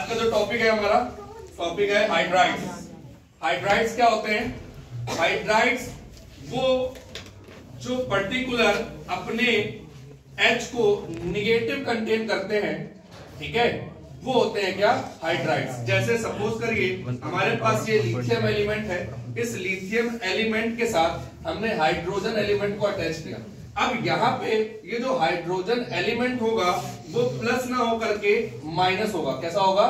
आज का जो टॉपिक है हमारा टॉपिक है हाइड्राइड्स। हाइड्राइड्स क्या होते हैं? हाइड्राइड्स वो जो पर्टिकुलर अपने H को निगेटिव कंटेन करते हैं, ठीक है, वो होते हैं क्या? हाइड्राइड्स। जैसे सपोज करिए हमारे पास ये लिथियम एलिमेंट है, इस लिथियम एलिमेंट के साथ हमने हाइड्रोजन एलिमेंट को अटैच किया। अब यहाँ पे ये जो हाइड्रोजन एलिमेंट होगा वो प्लस ना होकर के माइनस होगा। कैसा होगा?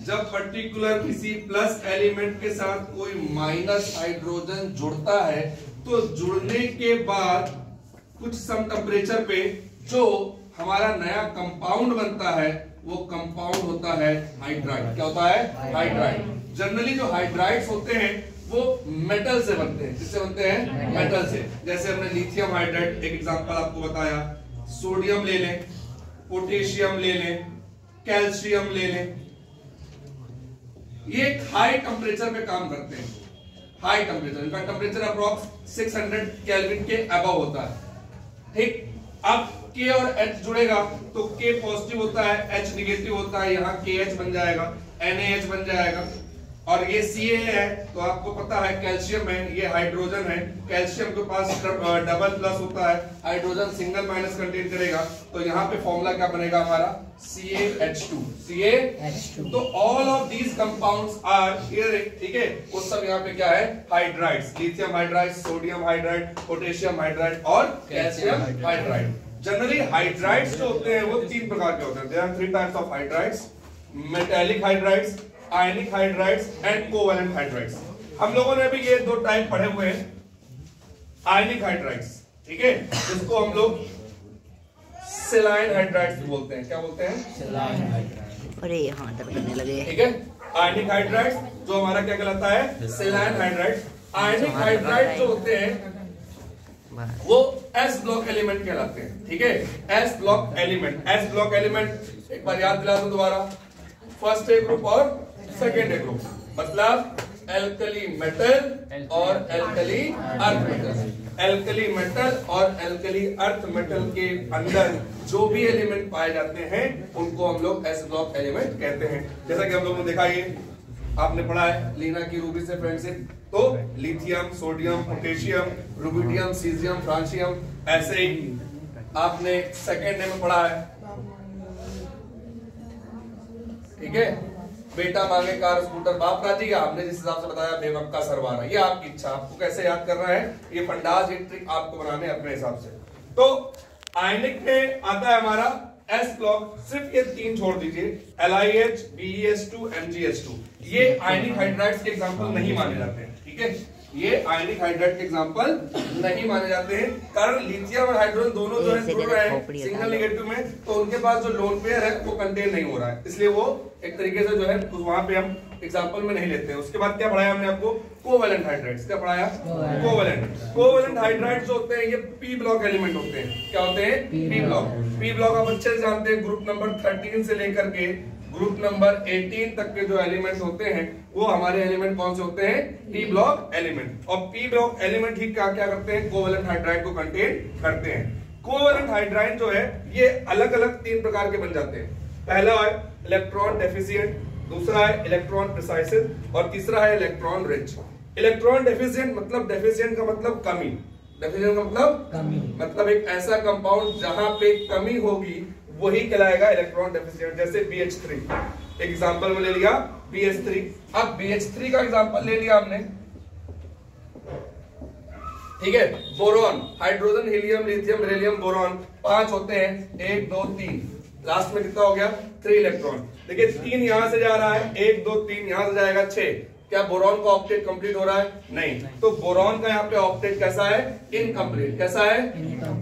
जब पर्टिकुलर किसी प्लस एलिमेंट के साथ कोई माइनस हाइड्रोजन जुड़ता है तो जुड़ने के बाद कुछ सम टेम्परेचर पे जो हमारा नया कंपाउंड बनता है वो कंपाउंड होता है हाइड्राइड। क्या होता है? हाइड्राइड। जनरली जो हाइड्राइड्स होते हैं वो मेटल से बनते हैं। किससे बनते हैं? मेटल से। जैसे हमने लिथियम हाइड्राइड एक एग्जांपल आपको बताया, सोडियम ले लें, पोटेशियम ले लें, कैल्शियम ले लें, ये हाई टेम्परेचर पे काम करते हैं। हाई टेम्परेचर, इनका टेम्परेचर अप्रॉक्स 600 केल्विन के अबव होता है। ठीक, अब K और H जुड़ेगा तो K पॉजिटिव होता है, H निगेटिव होता है, यहाँ KH बन जाएगा, NaH बन जाएगा। और ये Ca है तो आपको पता है कैल्शियम है, ये हाइड्रोजन है, कैल्शियम के पास डबल प्लस होता है, हाइड्रोजन सिंगल माइनस कंटेन करेगा, तो यहाँ पे फॉर्मूला क्या बनेगा हमारा? CaH2। CaH2। तो all of these compounds are here, ठीक है, वो सब यहाँ पे क्या है? Hydrides. Lithium hydride, sodium hydride, potassium hydride और कैल्शियम हाइड्राइड। जनरली हाइड्राइड्स जो होते हैं वो तीन प्रकार के होते हैं। There are three types of hydrides: metallic hydrides, ionic hydrides and covalent hydrides. हम लोगों ने भी ये दो टाइप पढ़े हुए हैं। आयनिक हाइड्राइड्स, ठीक है, जिसको हम लोग सेलाइन हाइड्राइड्स बोलते हैं। क्या बोलते हैं? सेलाइन हाइड्राइड्स। अरे यहाँ दर्द करने लगे। ठीक है, आयनिक हाइड्राइड्स जो हमारा क्या कहलाता है? सेलाइन हाइड्राइड्स। आयनिक हाइड्राइड जो होते हैं वो एस ब्लॉक एलिमेंट कहलाते हैं। ठीक है, S block element. S block element एक बार याद दिला दूं दोबारा, फर्स्ट ए ग्रुप और सेकेंड ए ग्रुप, मतलब एल्कली मेटल और alkali earth metal. Alkali metal और एल्कली अर्थ मेटल के अंदर जो भी एलिमेंट पाए जाते हैं उनको हम लोग एस ब्लॉक एलिमेंट कहते हैं। जैसा कि हम लोगों ने देखा, ये आपने पढ़ा है लीना की रूबी से फ्रेंडशिप, तो lithium, sodium, potassium, rubidium, caesium, francium, ऐसे ही आपने सेकेंड में पढ़ा है। ठीक है, बेटा मांगे कार स्कूटर बाप राजी, आपने जिस हिसाब से बताया बेवक का सरवाना, ये आपकी इच्छा, आपको कैसे याद करना है, ये फंडास, ये ट्रिक आपको बनाने अपने हिसाब से। तो आयनिक में आता है हमारा एस ब्लॉक, सिर्फ ये तीन छोड़ दीजिए, LiH, BeS2, MgH2। ये आयनिक हाइड्राइड्स के एग्जांपल नहीं माने जाते हैं। ठीक है, ये आयनिक हाइड्राइड के एग्जांपल नहीं माने जाते हैं, कारण लिथियम और हाइड्रोजन दोनों जो है जुड़ रहे हैं सिंगल नेगेटिव में, तो उनके पास जो लोन पेयर है वो कंटेन नहीं हो रहा है, इसलिए वो एक तरीके से जो है वहां पे हम एग्जांपल में नहीं लेते हैं। उसके बाद क्या पढ़ाया हमने आपको? Covalent hydrides. क्या पढ़ाया? कोवैलेंट। कोवैलेंट हाइड्राइड्स जो होते हैं ये पी ब्लॉक एलिमेंट होते हैं। क्या होते हैं? P block. पी ब्लॉक आप अच्छे से जानते हैं, ग्रुप नंबर 13 से लेकर के ग्रुप नंबर 18 तक के जो एलिमेंट होते हैं वो हमारे एलिमेंट कौन से होते हैं? P block element. और पी ब्लॉक एलिमेंट ही क्या क्या करते हैं? कोवैलेंट हाइड्राइड को कंटेन करते हैं। कोवैलेंट हाइड्राइड जो है ये अलग अलग तीन प्रकार के बन जाते हैं। पहला है इलेक्ट्रॉन डेफिशिएंट, दूसरा है इलेक्ट्रॉन प्रिसाइसिव और तीसरा है इलेक्ट्रॉन रिच। इलेक्ट्रॉन डेफिशिएंट मतलब, डेफिशिएंट का मतलब कमी, डेफिशिएंट का मतलब कमी, मतलब एक ऐसा कंपाउंड जहां पे कमी होगी वही कहलाएगा इलेक्ट्रॉन डेफिशिएंट। जैसे BH3 एग्जांपल में ले लिया, BH3। अब BH3 का एग्जांपल ले लिया हमने, ठीक है, boron, hydrogen, helium, lithium, beryllium, boron 5 होते हैं, 1 2 3, लास्ट में कितना हो गया? 3 इलेक्ट्रॉन। देखिए 3 यहां से जा रहा है, 1 2 3 यहां से जाएगा 6। क्या बोरॉन का ऑक्टेट कंप्लीट हो रहा है? नहीं। तो बोरॉन का यहाँ पे ऑक्टेट कैसा है? इनकम्प्लीट। कैसा है?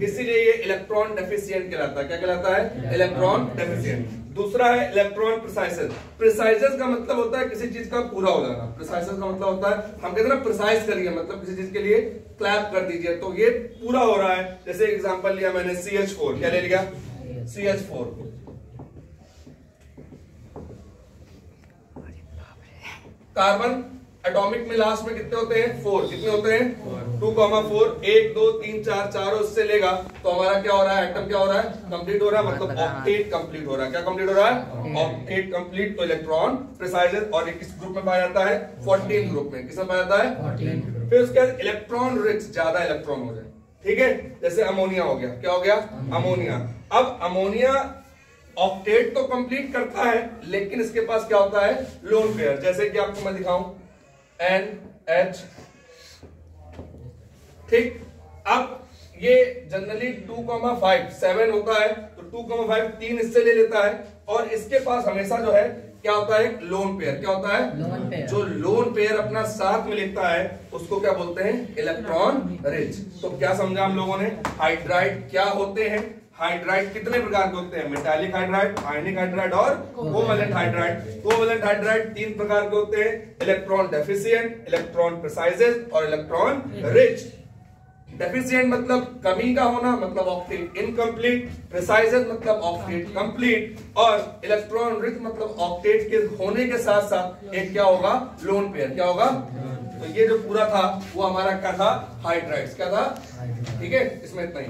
इसीलिए ये इलेक्ट्रॉन डेफिशिएंट कहलाता है। क्या कहलाता है? Electron deficient. दूसरा है इलेक्ट्रॉन प्रिसाइसिव। प्रिसाइसिव का मतलब होता है किसी चीज का पूरा हो जाना। प्रिसाइसिव का मतलब होता है, हम कहते हैं ना प्रिसाइज करिए, मतलब किसी चीज के लिए क्लैप कर दीजिए, तो ये पूरा हो रहा है। जैसे एग्जांपल लिया मैंने CH4, क्या ले लिया? CH4। कार्बन एटॉमिक में लास्ट में कितने होते हैं? 4। कितने होते हैं? 2 2,4 1 2 3 4 चारों उससे लेगा तो हमारा क्या हो रहा है, एटम क्या हो रहा है, कंप्लीट हो रहा है, मतलब ऑक्टेट कंप्लीट हो रहा है। क्या कंप्लीट हो रहा है, ऑक्टेट कंप्लीट। तो इलेक्ट्रॉन प्रिसाइजेस और किस ग्रुप में पाया जाता है, 14 ग्रुप में। किसमें पाया जाता है, फिर उसके बाद इलेक्ट्रॉन रिच, ज्यादा इलेक्ट्रॉन हो जाए, ठीक है, जैसे अमोनिया हो गया। क्या हो गया, अमोनिया। अब अमोनिया ऑक्टेट तो कंप्लीट करता है लेकिन इसके पास क्या होता है, लोन पेयर। जैसे कि आपको मैं दिखाऊं NH, ठीक। अब ये जनरली 2,5 7 होता है तो 2,5 3 इससे ले लेता है और इसके पास हमेशा जो है क्या होता है, लोन पेयर। क्या होता है, जो लोन पेयर अपना साथ में लेता है उसको क्या बोलते हैं, इलेक्ट्रॉन रिच। तो क्या समझा हम लोगों ने, हाइड्राइड क्या होते हैं, हाइड्राइड कितने प्रकार के होते हैं, मेटालिक हाइड्राइड, आयनिक हाइड्राइड और कोवैलेंट हाइड्राइड। कोवैलेंट हाइड्राइड 3 प्रकार के होते हैं, इलेक्ट्रॉन डेफिशिएंट, इलेक्ट्रॉन प्रिसाइजेस और इलेक्ट्रॉन रिच। डेफिशिएंट मतलब कमी का होना, मतलब ऑक्टेट इनकम्प्लीट, प्रिसाइजेस मतलब ऑक्टेट कंप्लीट, और इलेक्ट्रॉन रिच मतलब ऑक्टेट के होने के साथ साथ एक क्या होगा, लोन पेयर। क्या होगा, तो ये जो पूरा था वो हमारा क्या था, हाइड्राइड्स। क्या था, ठीक है, इसमें इतना ही।